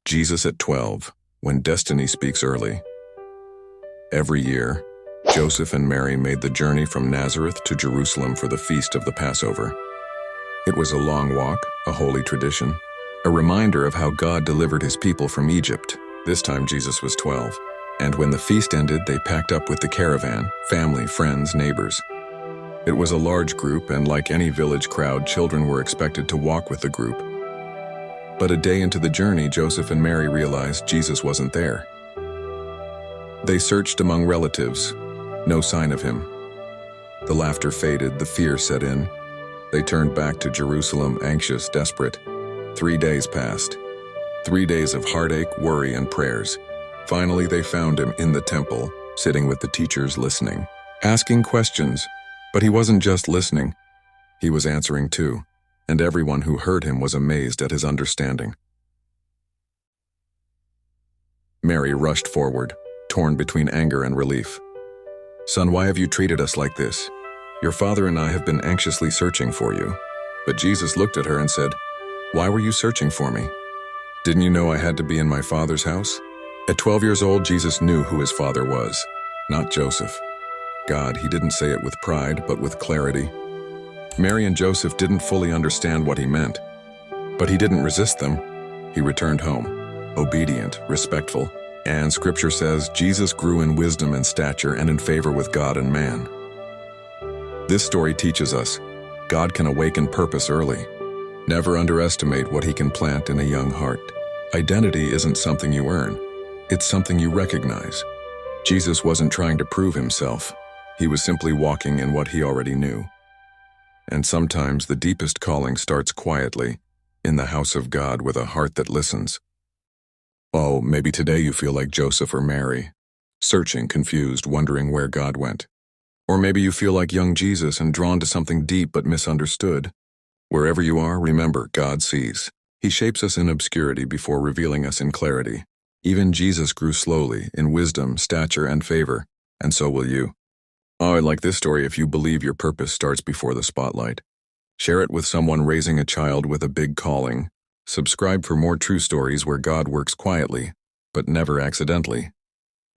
Jesus at 12, when destiny speaks early. Every year, Joseph and Mary made the journey from Nazareth to Jerusalem for the feast of the Passover. It was a long walk, a holy tradition, a reminder of how God delivered his people from Egypt. This time Jesus was 12, and when the feast ended, they packed up with the caravan, family, friends, neighbors. It was a large group, and like any village crowd, children were expected to walk with the group. But a day into the journey, Joseph and Mary realized Jesus wasn't there. They searched among relatives. No sign of him. The laughter faded, the fear set in. They turned back to Jerusalem, anxious, desperate. 3 days passed. 3 days of heartache, worry, and prayers. Finally, they found him in the temple, sitting with the teachers, listening, asking questions. But he wasn't just listening. He was answering too, and everyone who heard him was amazed at his understanding. Mary rushed forward, torn between anger and relief. "Son, why have you treated us like this? Your father and I have been anxiously searching for you." But Jesus looked at her and said, "Why were you searching for me? Didn't you know I had to be in my Father's house?" At 12 years old, Jesus knew who his father was, not Joseph. God. He didn't say it with pride, but with clarity. Mary and Joseph didn't fully understand what he meant, but he didn't resist them. He returned home, obedient, respectful, and Scripture says Jesus grew in wisdom and stature and in favor with God and man. This story teaches us God can awaken purpose early. Never underestimate what he can plant in a young heart. Identity isn't something you earn. It's something you recognize. Jesus wasn't trying to prove himself. He was simply walking in what he already knew. And sometimes the deepest calling starts quietly, in the house of God with a heart that listens. Oh, maybe today you feel like Joseph or Mary, searching, confused, wondering where God went. Or maybe you feel like young Jesus and drawn to something deep but misunderstood. Wherever you are, remember, God sees. He shapes us in obscurity before revealing us in clarity. Even Jesus grew slowly, in wisdom, stature, and favor, and so will you. Oh, I like this story if you believe your purpose starts before the spotlight. Share it with someone raising a child with a big calling. Subscribe for more true stories where God works quietly, but never accidentally.